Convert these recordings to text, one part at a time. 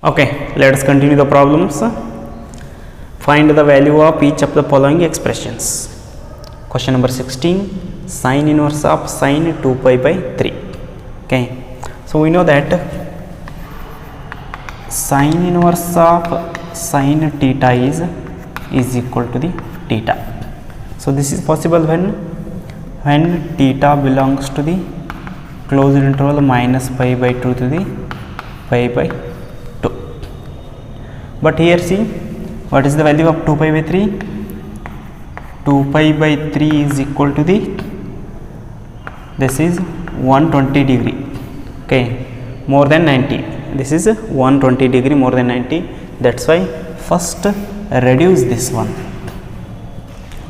Okay, let us continue the problems. Find the value of each of the following expressions. Question number 16, sine inverse of sine 2 pi by 3. Okay, so we know that sine inverse of sine theta is equal to the theta. So this is possible when theta belongs to the closed interval minus pi by 2 to the pi by 2. But here see, what is the value of 2 pi by 3? 2 pi by 3 is equal to the, this is 120 degree, okay, more than 90. This is 120 degree more than 90. That's why first reduce this one.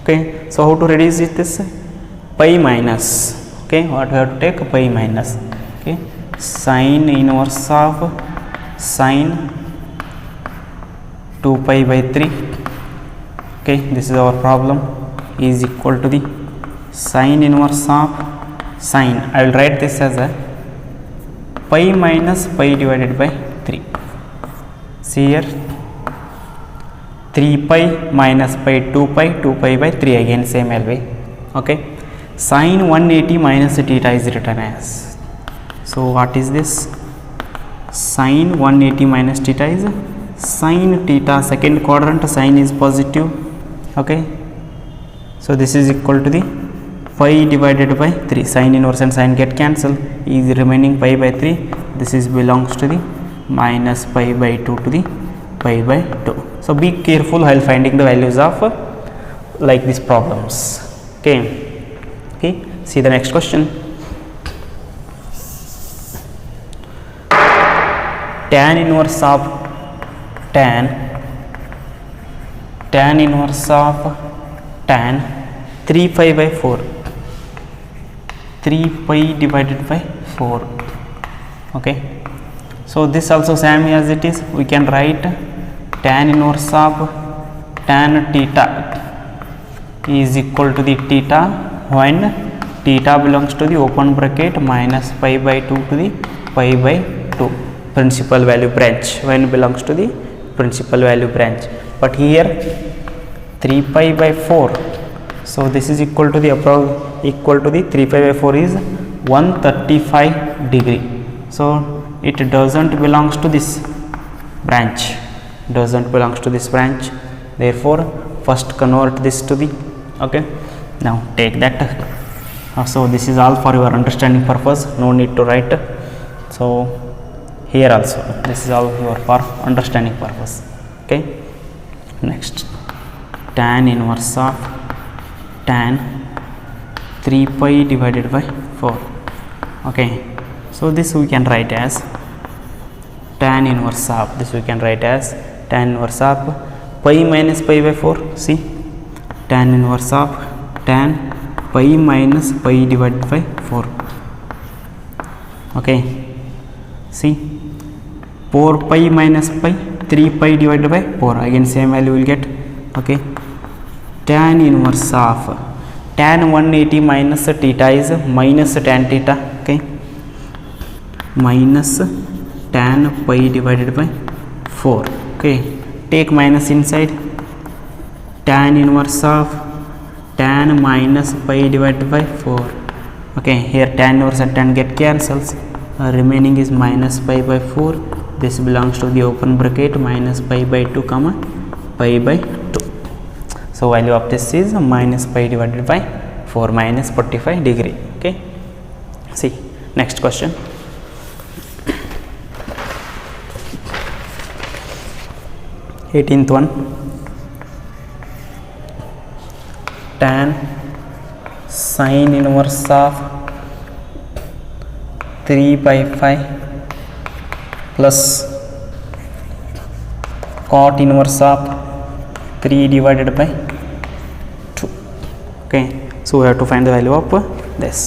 Okay, so how to reduce it? This pi minus, okay, what we have to take? Pi minus, okay, sine inverse of sine 2 pi by 3, okay, this is our problem, is equal to the sine inverse of sine, I will write this as a pi minus pi divided by 3. See here, 3 pi minus pi, 2 pi by 3, again same LV. Okay, sine 180 minus theta is written as, so what is this? Sine 180 minus theta is sine theta, second quadrant sine is positive, okay, so this is equal to the pi divided by 3, sine inverse and sine get cancelled, is remaining pi by 3, this is belongs to the minus pi by 2 to the pi by 2. So be careful while finding the values of like these problems. Okay, see the next question. Tan inverse of tan inverse of tan 3 pi by 4, 3 pi divided by 4. Okay, so this also same as it is, we can write tan inverse of tan theta is equal to the theta when theta belongs to the open bracket minus pi by 2 to the pi by 2 principal value branch, when belongs to the principal value branch. But here 3 pi by 4, so this is equal to the equal to the 3 pi by 4 is 135 degree, so it doesn't belongs to this branch, therefore first convert this to the, okay, now take that. So this is all for your understanding purpose, no need to write. So here also this is all for understanding purpose. Okay, next, tan inverse of tan 3 pi divided by 4. Okay, so this we can write as tan inverse of, this we can write as tan inverse of pi minus pi by 4. See, tan inverse of tan pi minus pi divided by 4. Okay, see, 4 pi minus pi, 3 pi divided by 4, again same value will get. Okay, tan inverse of tan 180 minus theta is minus tan theta, okay, minus tan pi divided by 4. Okay, take minus inside, tan inverse of tan minus pi divided by 4. Okay, here tan inverse and tan get cancels, remaining is minus pi by 4, this belongs to the open bracket minus pi by 2 comma pi by 2. So value of this is minus pi divided by 4, minus 45 degree. Okay, see next question. Eighteenth one, tan sine inverse of 3 by 5 plus cot inverse of 3 divided by 2. Okay, so we have to find the value of this.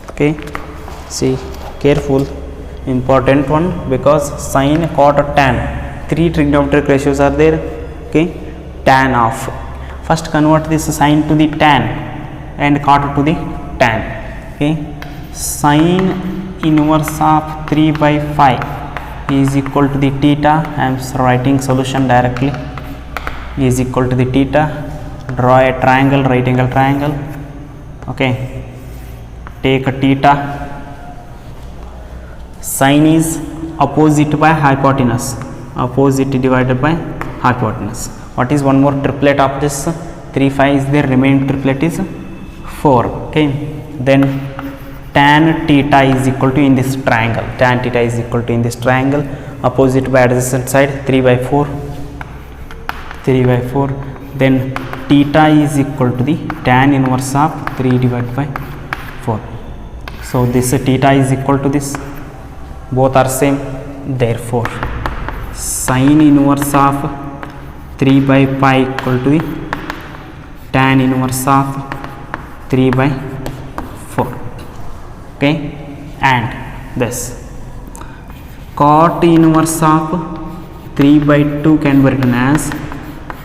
Okay, see careful, important one, because sine, cot, tan, 3 trigonometric ratios are there. Okay, tan of, first convert this sine to the tan and cot to the tan. Okay, sine inverse of 3 by 5 is equal to the theta. I am writing solution directly. Is equal to the theta. Draw a triangle, right angle triangle. Okay, take a theta. Sine is opposite by hypotenuse. Opposite divided by hypotenuse. What is one more triplet of this? 3, 5 is there. Remaining triplet is 4. Okay, then tan theta is equal to in this triangle. Tan theta is equal to in this triangle. Opposite by adjacent side 3 by 4. 3 by 4. Then theta is equal to the tan inverse of 3 divided by 4. So this theta is equal to this. Both are same. Therefore, sine inverse of 3 by pi equal to the tan inverse of 3 by 4. Okay, and this cot inverse of 3 by 2 can be written as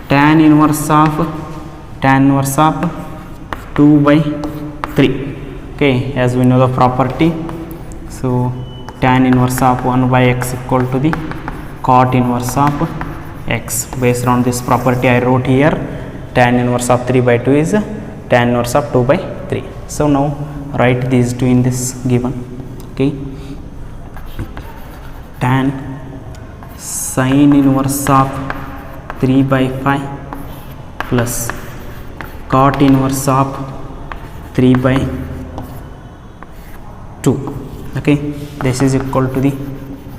tan inverse of 2 by 3. Okay, as we know the property, so tan inverse of 1 by x equal to the cot inverse of x. Based on this property I wrote here, tan inverse of 3 by 2 is tan inverse of 2 by 3. So now write these two in this given. Okay, tan sine inverse of 3 by 5 plus cot inverse of 3 by 2. Okay, this is equal to the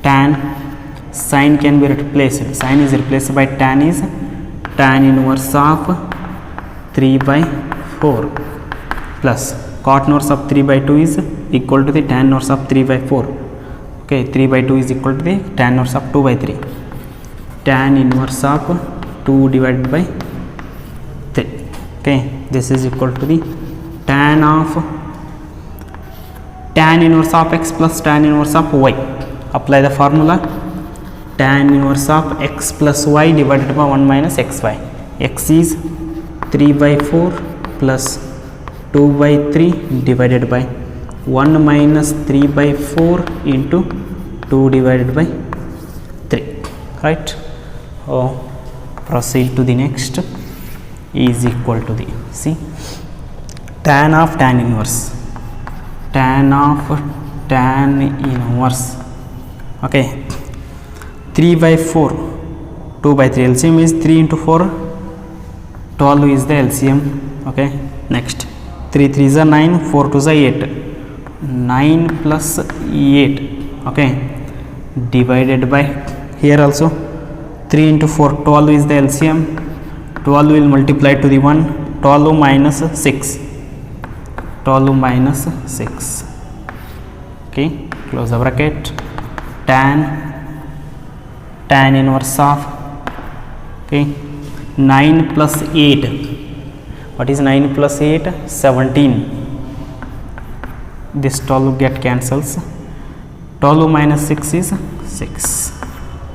tan. Sine can be replaced. Sine is replaced by tan is tan inverse of 3 by 4 plus cot inverse of 3 by 2 is equal to the tan inverse of 3 by 4. Okay, 3 by 2 is equal to the tan inverse of 2 by 3. Tan inverse of 2 divided by 3. Okay, this is equal to the tan inverse of x plus tan inverse of y. Apply the formula. Tan inverse of x plus y divided by 1 minus xy. X is 3 by 4 plus 2 by 3 divided by 1 minus 3 by 4 into 2 divided by 3. Right? Proceed to the next. Is equal to the, see, tan of tan inverse. Tan of tan inverse. Okay, 3 by 4, 2 by 3. LCM is 3 into 4, 12 is the LCM. Okay, next 3 3 is 9, 4 2 is 8, 9 plus 8. Okay, divided by, here also 3 into 4, 12 is the LCM. 12 will multiply to the 1, 12 minus 6, 12 minus 6. Okay, close the bracket. Tan inverse of, okay, 9 plus 8. What is 9 plus 8? 17. This 12 get cancels. 12 minus 6 is 6.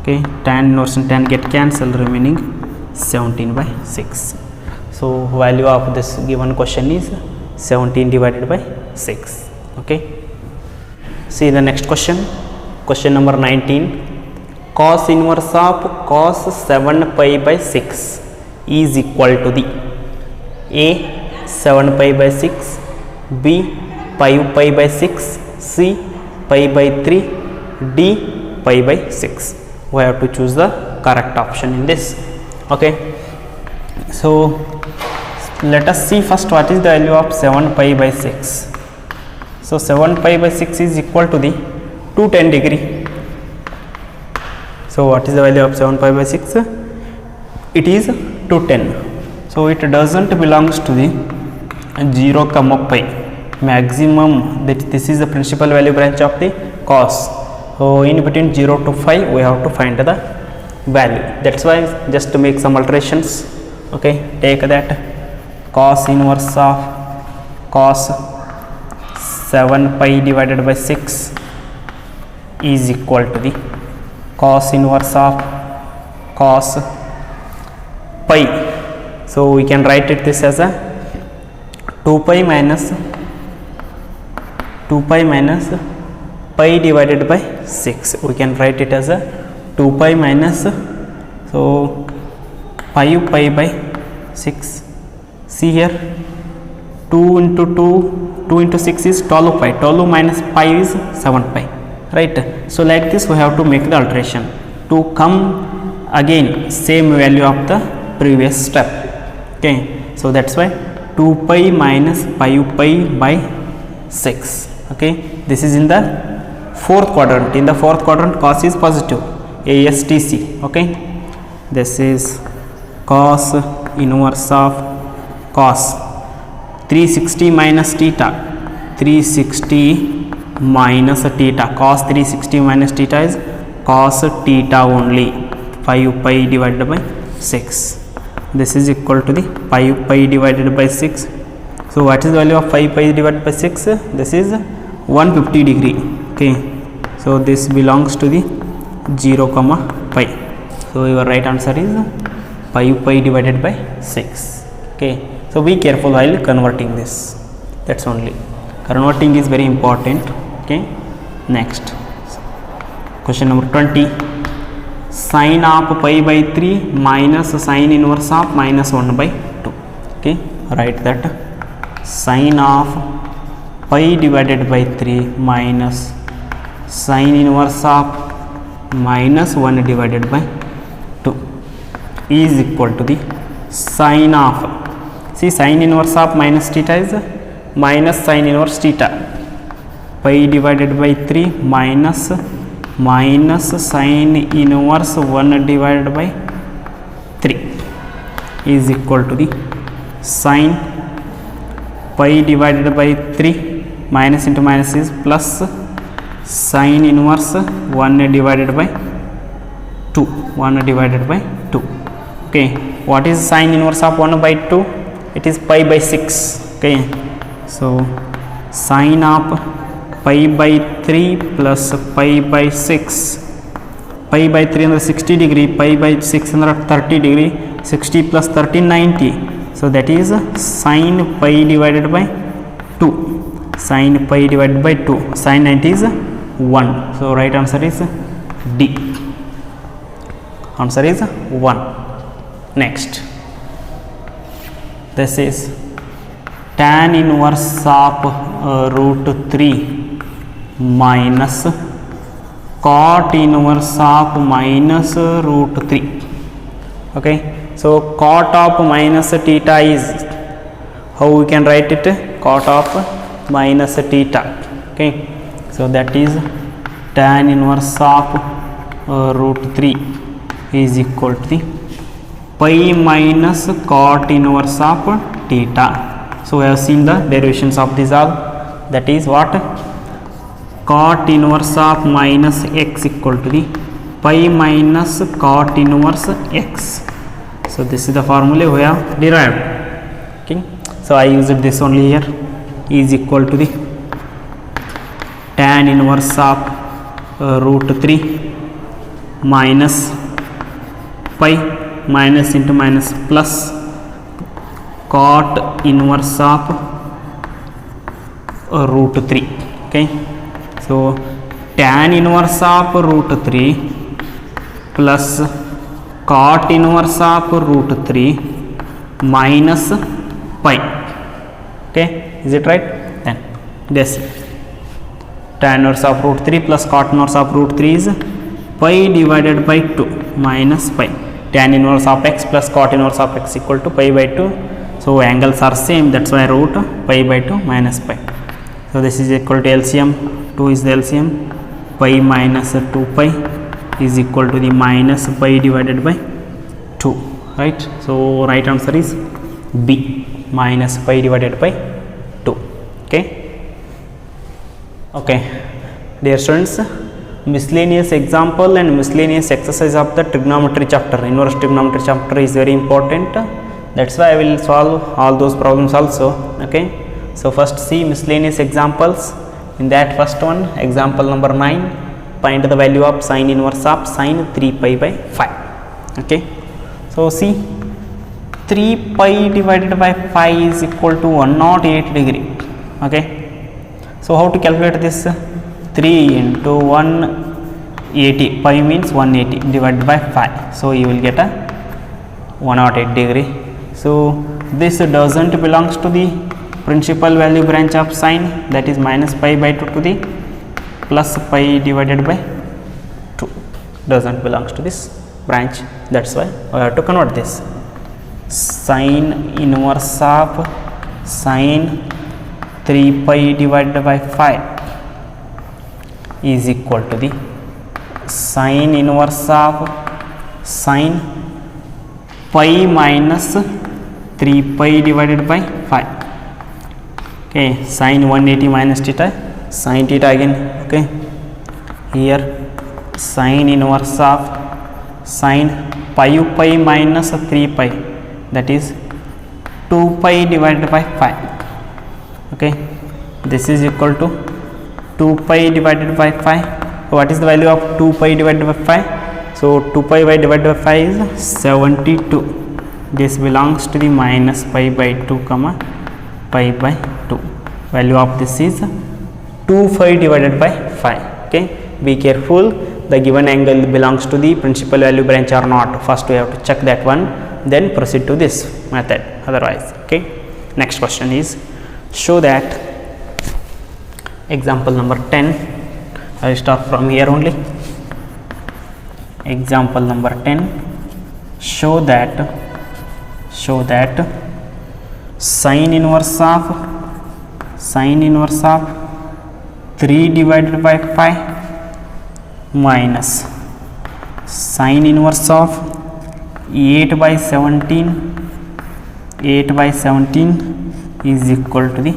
Okay, tan inverse and tan get cancelled, remaining 17 by 6. So value of this given question is 17 divided by 6. Okay, see the next question. Question number 19. Cos inverse of cos 7 pi by 6 is equal to the A 7 pi by 6, B 5 pi by 6, C pi by 3, D pi by 6. We have to choose the correct option in this. Okay, so let us see first what is the value of 7 pi by 6. So 7 pi by 6 is equal to the 210 degree. So what is the value of 7 pi by 6? It is 210. So it doesn't belongs to the 0 comma pi maximum. That this is the principal value branch of the cos. So in between 0 to 5 we have to find the value. That's why just to make some alterations. Okay, take that cos inverse of cos 7 pi divided by 6 is equal to the cos inverse of cos pi. So we can write it this as a 2 pi minus pi divided by 6. We can write it as a 2 pi minus, so 5 pi by 6. See here, 2 into 2 into 6 is 12 pi. 12 minus pi is 7 pi, right? So like this we have to make the alteration to come again same value of the previous step. Okay, so that's why 2 pi minus 5 pi by 6. Okay, this is in the fourth quadrant. In the fourth quadrant, cos is positive, ASTC. Okay, this is cos inverse of cos 360 minus theta, 360 minus theta, cos 360 minus theta is cos theta only, 5 pi divided by 6. This is equal to the 5 pi divided by 6. So what is the value of 5 pi divided by 6? This is 150 degree. Okay, so this belongs to the 0 comma pi. So your right answer is 5 pi divided by 6. Okay, so be careful while converting this. That's only, converting is very important. Okay, next question number 20. Sine of pi by 3 minus sine inverse of minus 1 by 2. Okay, write that sine of pi divided by 3 minus sine inverse of minus 1 divided by 2 is equal to the sine of, see, sine inverse of minus theta is minus sine inverse theta, pi divided by 3 minus sine inverse 1 divided by 3 is equal to the sine pi divided by 3 minus into minus is plus sine inverse 1 divided by 2, 1 divided by 2. Okay, what is sine inverse of 1 by 2? It is pi by 6. Okay, so sine of pi by 3 plus pi by 6, pi by 3 under 60 degree, pi by 6 under 30 degree, 60 plus 30 90. So that is sine pi divided by 2, sine pi divided by 2, sine 90 is 1. So right answer is D. Answer is 1. Next, this is tan inverse of root 3 minus cot inverse of minus root 3. Okay, so cot of minus theta is, how we can write it, cot of minus theta. Okay, so that is tan inverse of root 3 is equal to the pi minus cot inverse of theta. So we have seen the derivations of this all. That is what, cot inverse of minus x equal to the pi minus cot inverse x. So this is the formula we have derived. Okay, so I used this only here, is equal to the tan inverse of root 3 minus pi minus into minus plus cot inverse of root 3. Okay, so tan inverse of root 3 plus cot inverse of root 3 minus pi. Okay, is it right? Then this tan inverse of root 3 plus cot inverse of root 3 is pi divided by 2 minus pi. Tan inverse of x plus cot inverse of x equal to pi by 2. So angles are same, that's why I wrote pi by 2 minus pi. So this is equal to LCM, 2 is the LCM, pi minus 2 pi is equal to the minus pi divided by 2, right? So right answer is B, minus pi divided by 2. Okay, okay, dear students, miscellaneous example and miscellaneous exercise of the trigonometry chapter, inverse trigonometry chapter is very important. That's why I will solve all those problems also. Okay, so first see miscellaneous examples. In that first one, example number 9, find the value of sine inverse of sine 3 pi by 5. Okay, so see, 3 pi divided by 5 is equal to 108 degree. Okay, so how to calculate this? 3 into 180, pi means 180 divided by 5. So you will get a 108 degree. So this doesn't belongs to the principal value branch of sine, that is minus pi by 2 to the plus pi divided by 2, doesn't belongs to this branch. That's why we have to convert this. Sine inverse of sine 3 pi divided by 5 is equal to the sine inverse of sine pi minus 3 pi divided by 5. Okay, sine 180 minus theta, sine theta again. Okay, here sine inverse of sine pi minus 3 pi, that is 2 pi divided by 5. Okay, this is equal to 2 pi divided by 5. What is the value of 2 pi divided by 5? So 2 pi divided by 5 is 72. This belongs to the minus pi by 2 comma pi by 2. Value of this is 2 pi divided by 5. Okay, be careful, the given angle belongs to the principal value branch or not. First we have to check that one, then proceed to this method, otherwise. Okay, next question is, show that example number 10. I will start from here only. Example number 10, show that sine inverse of 3 divided by 5 minus sine inverse of 8 by 17 is equal to the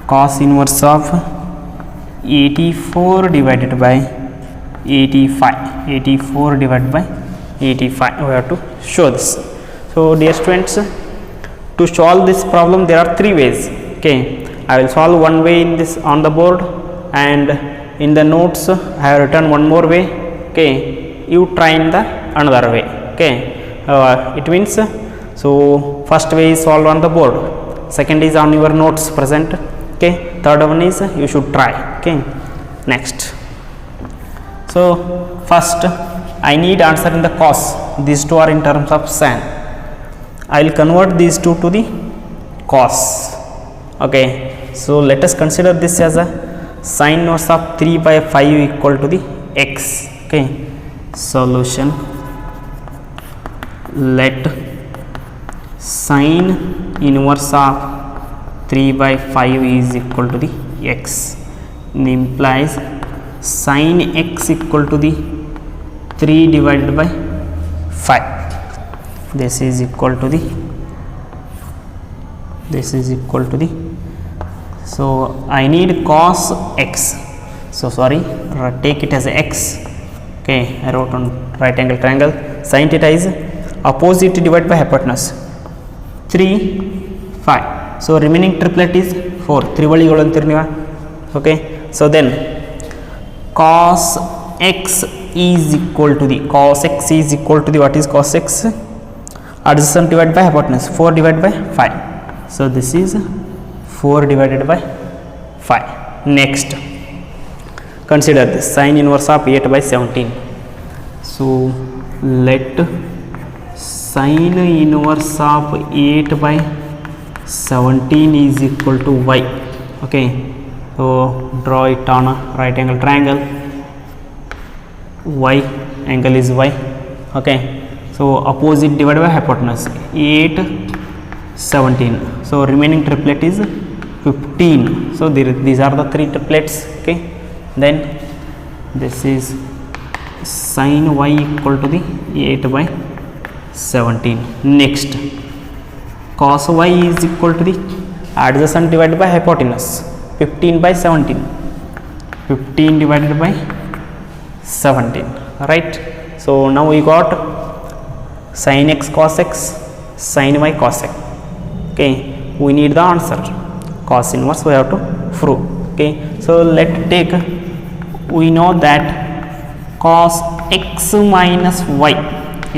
cos inverse of 84 divided by 85 divided by 85. We have to show this. So dear students, to solve this problem there are 3 ways. Okay, I will solve one way in this on the board, and in the notes I have written one more way. Okay, you try in the another way. Okay, it means so first way is solved on the board, second is on your notes present. Okay, third one is you should try. Okay, next, so first I need answer in the cos. These two are in terms of sin. I will convert these two to the cos. Okay, so let us consider this as a sine inverse of 3 by 5 equal to the x. Okay, solution, let sine inverse of 3 by 5 is equal to the x, implies sine x equal to the 3 divided by 5. This is equal to the so I need cos x. So sorry, take it as x. Okay, I wrote on right angle triangle. Sin theta is opposite divided by hypotenuse 3 5. So remaining triplet is 4. 3 ಬಳಿಗಳು ಅಂತೀರಿ ನೀವು. Okay, so then cos x is equal to the what is cos x? Adjacent divided by hypotenuse, 4 divided by 5. So this is 4 divided by 5. Next, consider this sine inverse of 8 by 17. So let sine inverse of 8 by 17 is equal to y. Okay, so draw it on a right angle triangle. Y angle is y. Okay, so opposite divided by hypotenuse 8 17. So remaining triplet is 15. So these are the 3 triplets. Okay, then this is sin y equal to the 8 by 17. Next, cos y is equal to the adjacent divided by hypotenuse, 15 by 17, 15 divided by 17, right? So now we got sin x cos x, sin y cos x. Okay, we need the answer. Cos inverse we have to prove. Okay, so let's take, we know that cos x minus y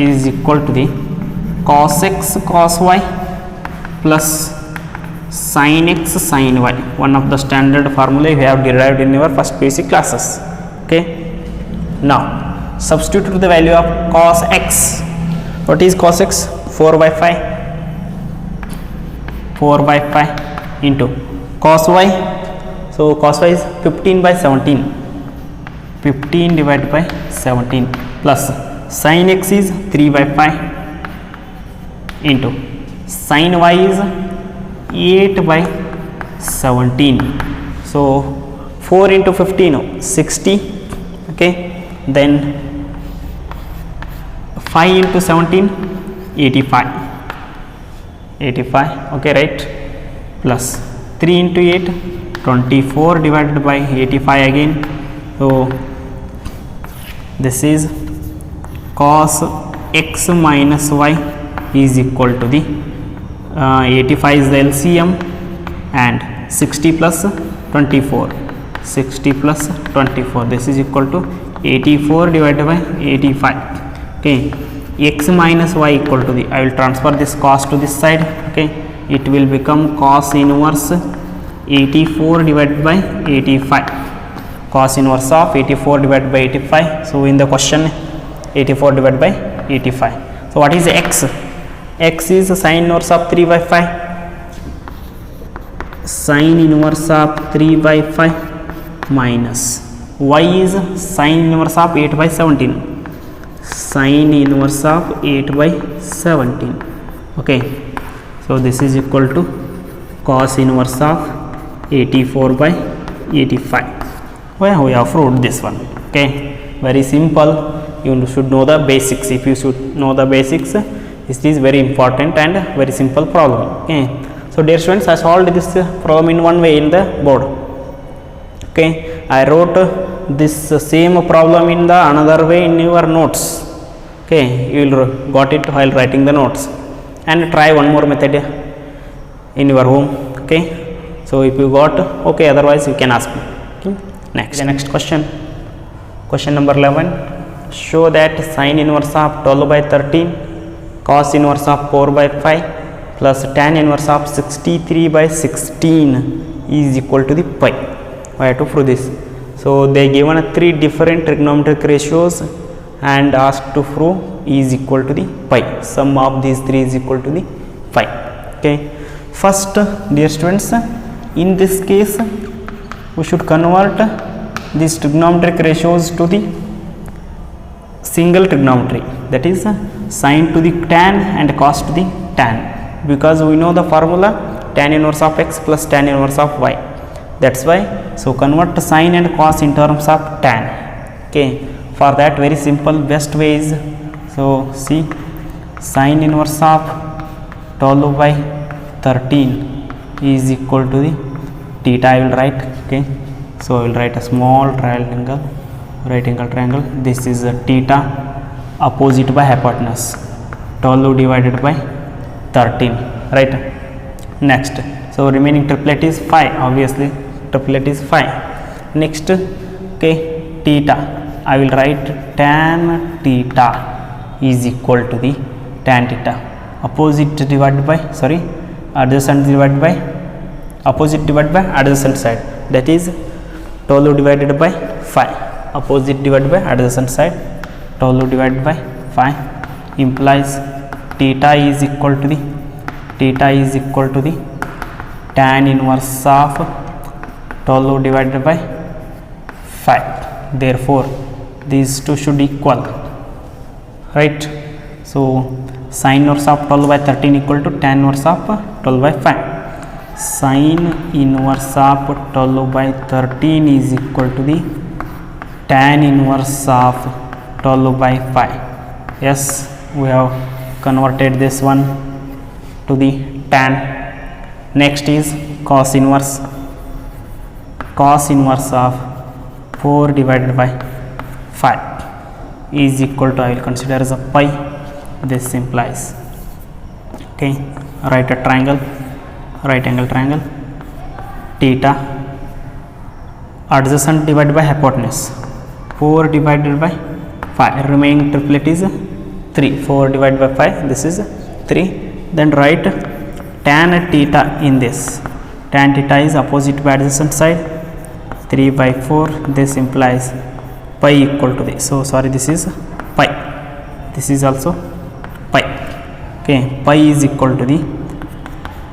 is equal to the cos x cos y plus sin x sin y, one of the standard formula you have derived in your first basic classes. Okay, now substitute the value of cos x. What is cos x? 4 by 5, 4 by 5 into cos y. So cos y is 15 by 17, 15 divided by 17 plus sin x is 3 by 5 into sin y is 8 by 17. So 4 into 15, 60. Okay, then 5 into 17, 85. 85. Okay, right? Plus 3 into 8, 24 divided by 85 again. So this is cos x minus y is equal to the 85 is the LCM and 60 plus 24, 60 plus 24, this is equal to 84 divided by 85. Okay, x minus y equal to the, I will transfer this cos to this side. Okay, it will become cos inverse 84 divided by 85, cos inverse of 84 divided by 85. So in the question 84 divided by 85. So what is x? X is sin inverse of 3 by 5, sin inverse of 3 by 5 minus y is sin inverse of 8 by 17, sin inverse of 8 by 17. Okay, so this is equal to cos inverse of 84 by 85. Well, we have proved this one. Okay, very simple. You should know the basics. If you should know the basics, this is very important and very simple problem. Okay, so dear students, I solved this problem in one way in the board. Okay, I wrote this same problem in the another way in your notes. Okay, you will got it while writing the notes, and try one more method in your home. Okay, so if you got, okay, otherwise you can ask me. Okay, next, the next question, question number 11. Show that sin inverse of 12 by 13 cos inverse of 4 by 5 plus tan inverse of 63 by 16 is equal to the pi. I have to prove this. So they given 3 different trigonometric ratios and asked to prove is equal to the pi. Sum of these 3 is equal to the pi. Okay, first dear students, in this case we should convert these trigonometric ratios to the single trigonometry, that is sin to the tan and cos to the tan, because we know the formula tan inverse of x plus tan inverse of y. That's why, so convert sin and cos in terms of tan. Okay, for that very simple best way is, so see, sin inverse of 12 by 13 is equal to the theta. I will write. Okay, so I will write a small triangle, right angle triangle. This is a theta, opposite by hypotenuse, 12 divided by 13, right? Next, so remaining triplet is 5, obviously triplet is 5. Next, okay, theta, I will write tan theta is equal to the tan theta, opposite divided by, sorry, adjacent divided by, opposite divided by adjacent side, that is 12 divided by 5, opposite divided by adjacent side, 12 divided by 5 implies theta is equal to the, theta is equal to the tan inverse of 12 divided by 5. Therefore these two should equal, right? So sin inverse of 12 by 13 equal to tan inverse of 12 by 5. Sin inverse of 12 by 13 is equal to the tan inverse of 12 by 5. Yes, we have converted this one to the tan. Next is cos inverse. Cos inverse of 4 divided by 5 is equal to, I will consider as a pi. This implies, okay, write a triangle, right angle triangle, theta, adjacent divided by hypotenuse, 4 divided by 5, remaining triplet is 3, 4 divided by 5, this is 3. Then write tan theta in this. Tan theta is opposite by adjacent side, 3 by 4. This implies pi equal to this. So sorry, this is pi. This is also pi. Okay, pi is equal to the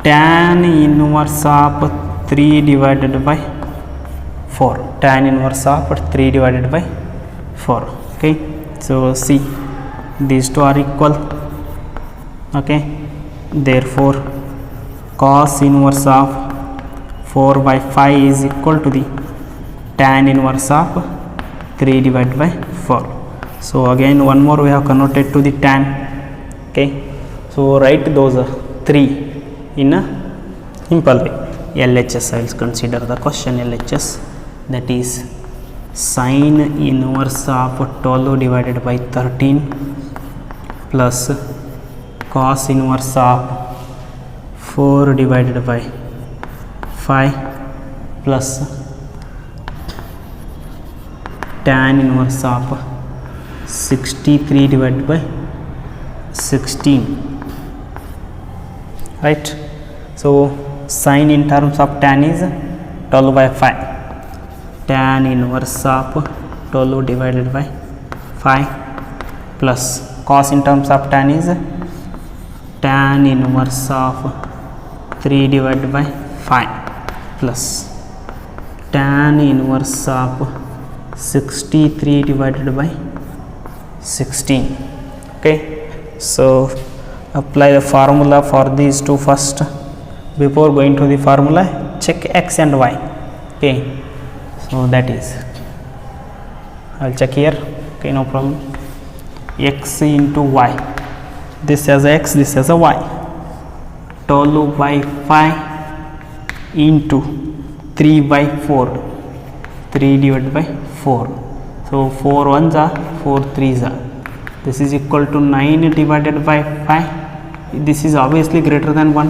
tan inverse of 3 divided by 4. Tan inverse of 3 divided by 4. Okay, so see, these two are equal. Okay, therefore cos inverse of 4 by 5 is equal to the tan inverse of 3 divided by 4. So again one more we have converted to the tan. Okay, so write those 3 in a simple way. LHS, I will consider the question LHS, that is sin inverse of 12 divided by 13 plus cos inverse of 4 divided by 5 plus tan inverse of 63 divided by 16, right? So sin in terms of tan is 12 by 5, tan inverse of 12 divided by 5 plus cos in terms of tan is tan inverse of 3 divided by 5 plus tan inverse of 63 divided by 16. Okay, so apply the formula for these two first. Before going to the formula, check x and y. Okay, so that is, I will check here. Okay, no problem. X into y, this as a x, this as a y. 12 by 5 into 3 by 4, 3 divided by 4. So 4 ones are 4 threes are. This is equal to 9 divided by 5. This is obviously greater than 1,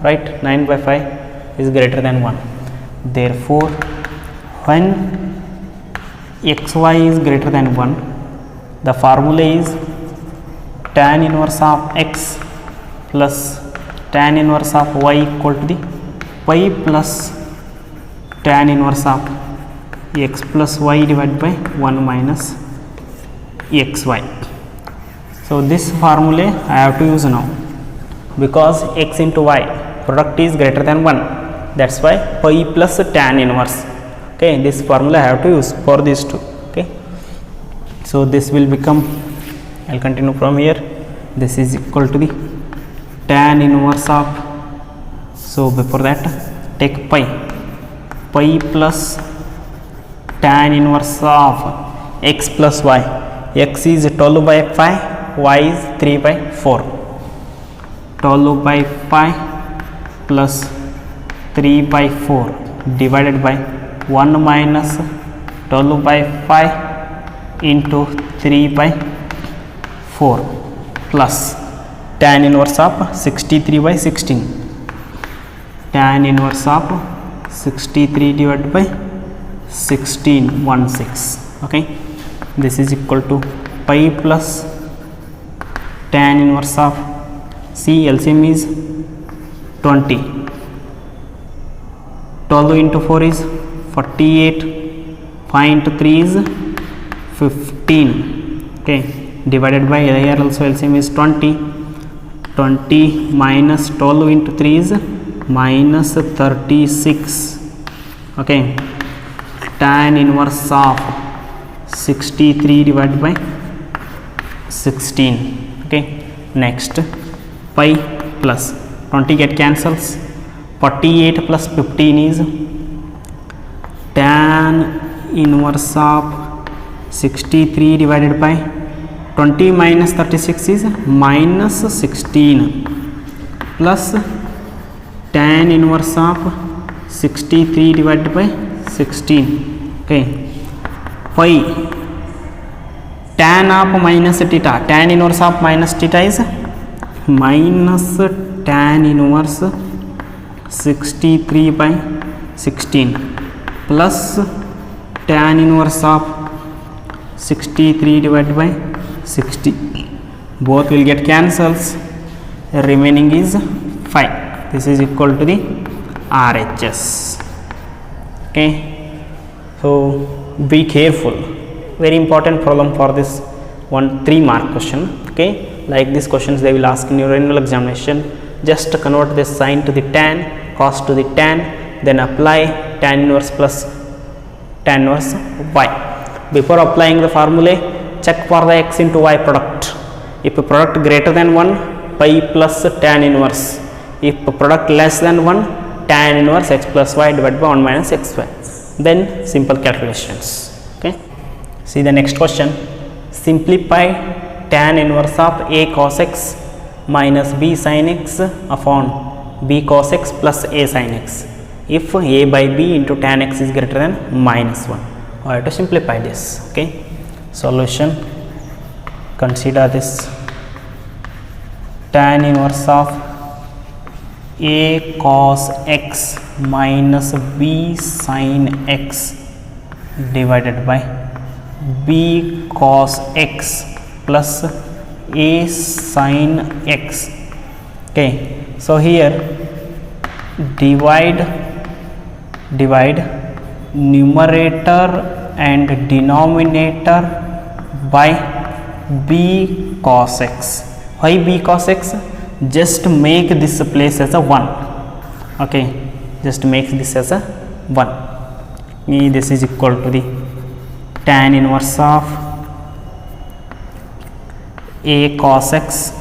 right? 9 by 5 is greater than 1. Therefore, when xy is greater than 1, the formula is tan inverse of x plus tan inverse of y equal to the pi plus tan inverse of x plus y divided by 1 minus xy. So this formula I have to use now, because x into y product is greater than 1, that's why pi plus tan inverse. Okay, this formula I have to use for these two. Okay, so this will become, I will continue from here, this is equal to the tan inverse of, so before that take pi plus tan inverse of x plus y. X is 12 by 5, y is 3 by 4. 12 by 5 plus 3 by 4 divided by 1 minus 12 by 5 into 3 by 4 plus tan inverse of 63 by 16. Tan inverse of 63 divided by 16, 1 6. Okay, this is equal to pi plus tan inverse of, see LCM is 20, 12 into 4 is 48, 5 into 3 is 15. Okay, divided by, here also LCM is 20, 20 minus 12 into 3 is minus 36. Okay, tan inverse of 63 divided by 16. Okay, next pi plus 20 get cancels, 48 plus 15 is tan inverse of 63 divided by 20 minus 36 is minus 16 plus tan inverse of 63 divided by 16. Okay, pi tan of minus theta, tan inverse of minus theta is minus tan inverse 63 by 16 plus tan inverse of 63 divided by 60. Both will get cancels, remaining is 5. this is equal to the RHS. Okay, so be careful, very important problem for this 3 mark question. Okay, like these questions they will ask in your annual examination. Just convert this sine to the tan, cos to the tan, then apply tan inverse plus tan inverse y. Before applying the formulae, check for the x into y product. If a product greater than 1, pi plus tan inverse. If a product less than 1, tan inverse x plus y divided by 1 minus xy. Then simple calculations. Okay, see the next question. Simplify tan inverse of a cos x minus b sin x upon b cos x plus a sin x if a by b into tan x is greater than minus 1. I have to simplify this. Okay, solution. Consider this tan inverse of a cos x minus b sin x divided by b cos x plus a sin x. Okay, so here divide numerator and denominator by b cos x. Why b cos x? Just make this place as a 1. Okay, just make this as a 1. This is equal to the tan inverse of a cos x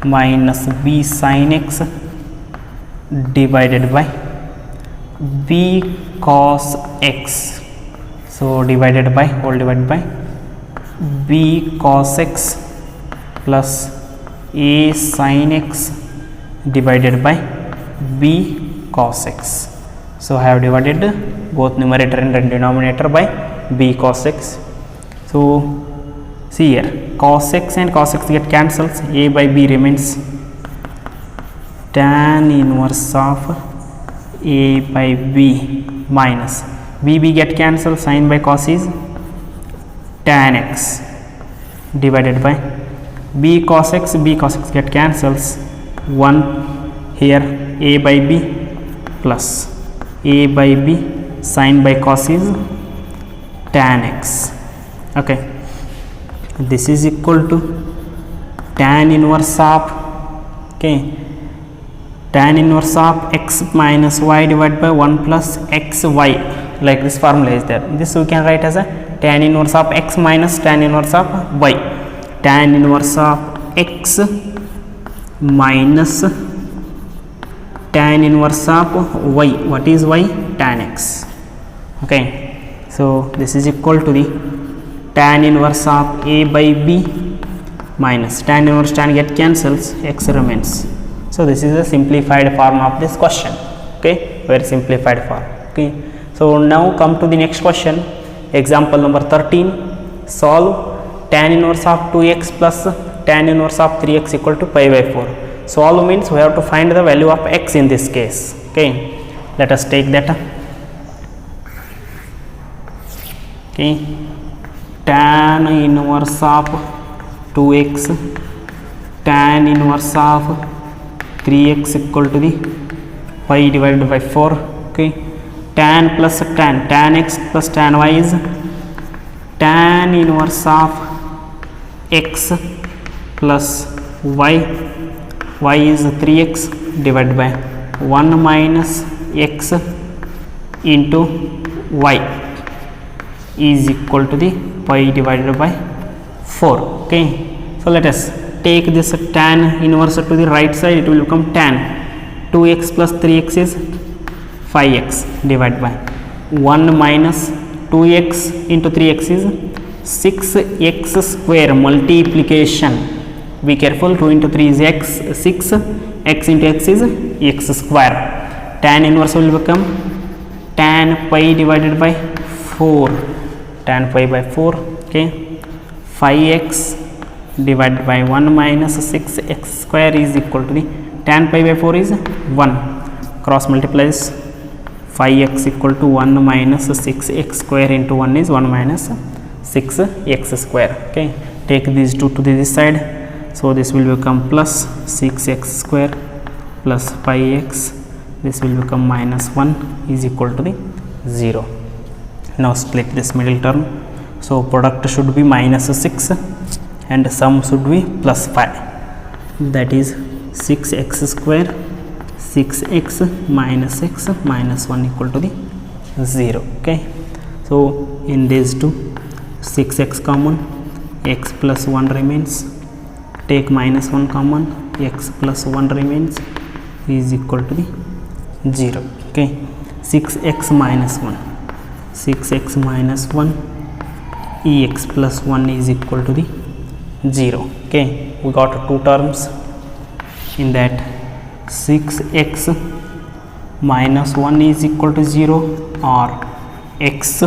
minus b sin x divided by b cos x. So divided by b cos x plus a sin x divided by b cos x. So I have divided both numerator and denominator by b cos x. So see here, cos x and cos x get cancels, a by b remains. Tan inverse of a by b minus b get cancelled, sin by cos is tan x divided by b cos x get cancels, 1 here, a by b plus a by b sin by cos is tan x. Okay, this is equal to tan inverse of tan inverse of x minus y divided by 1 plus xy. Like this formula is there. This we can write as a tan inverse of x minus tan inverse of y. Tan inverse of x minus tan inverse of y. What is y? Tan x. Okay, so this is equal to the tan inverse of a by b minus tan inverse tan get cancels, x remains. So this is a simplified form of this question. Okay, very simplified form. Okay, so now come to the next question. Example number 13. Solve tan inverse of 2x plus tan inverse of 3x equal to pi by 4. Solve means we have to find the value of x in this case. Okay, let us take that. Okay, tan inverse of 2x tan inverse of 3x equal to the pi divided by 4. Okay, tan plus tan x plus tan y is tan inverse of x plus y is 3x divided by 1 minus x into y is equal to the pi divided by 4. Okay, so let us take this tan inverse to the right side. It will become tan 2x plus 3x is 5x divided by 1 minus 2x into 3x is 6x square multiplication. Be careful, 2 into 3 is x, 6 x into x is x square. Tan inverse will become tan pi divided by 4, tan pi by 4. Okay, 5x divided by 1 minus 6x square is equal to the tan pi by 4 is 1, cross multiplies 5x equal to 1 minus 6x square into 1 is 1 minus 6x square. Okay, take these two to this side, so this will become plus 6x square plus 5x, this will become minus 1 is equal to the 0. Now split this middle term. So product should be minus 6 and sum should be plus 5, that is 6x square, 6x minus x minus 1 equal to the 0. Okay, so in these two, 6x common, x plus 1 remains, take minus 1 common, x plus 1 remains is equal to the 0. Okay, 6x minus 1, 6x minus 1, ex plus 1 is equal to the 0. Okay, we got two terms in that. 6x minus 1 is equal to 0 or x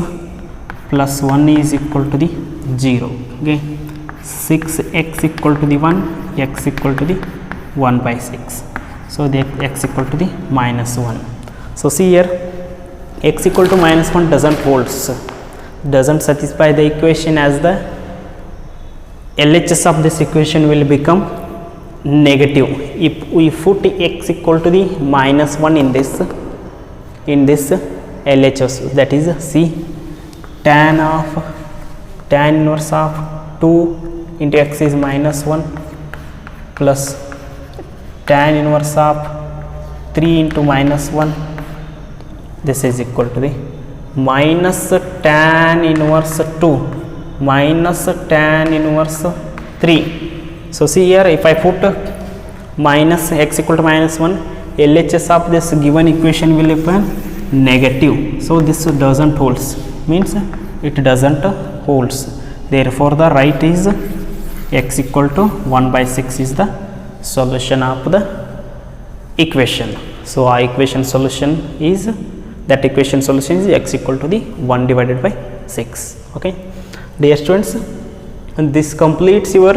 plus 1 is equal to the 0. Okay, 6x equal to the 1, x equal to the 1 by 6. So the x equal to the minus 1. So see here, x equal to minus 1 doesn't satisfy the equation, as the LHS of this equation will become negative if we put x equal to the minus 1 in this LHS. That is, see, tan inverse of 2 into x is minus 1 plus tan inverse of 3 into minus 1, this is equal to the minus tan inverse 2 minus tan inverse 3. So see here, if I put minus x equal to minus 1, LHS of this given equation will become negative. So this doesn't holds, means it doesn't holds. Therefore the right is x equal to 1 by 6 is the solution of the equation. So our equation solution is x equal to the 1 divided by 6. Okay, dear students, this completes your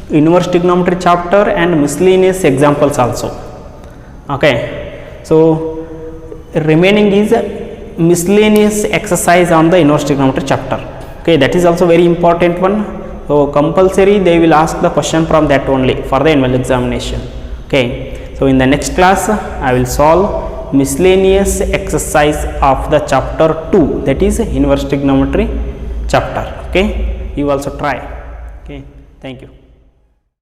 inverse trigonometry chapter and miscellaneous examples also. Okay, so remaining is miscellaneous exercise on the inverse trigonometry chapter. Okay, that is also very important one. So compulsory they will ask the question from that only for the annual examination. Okay, so in the next class I will solve miscellaneous exercise of the chapter 2, that is inverse trigonometry chapter. Okay, you also try. Okay, thank you.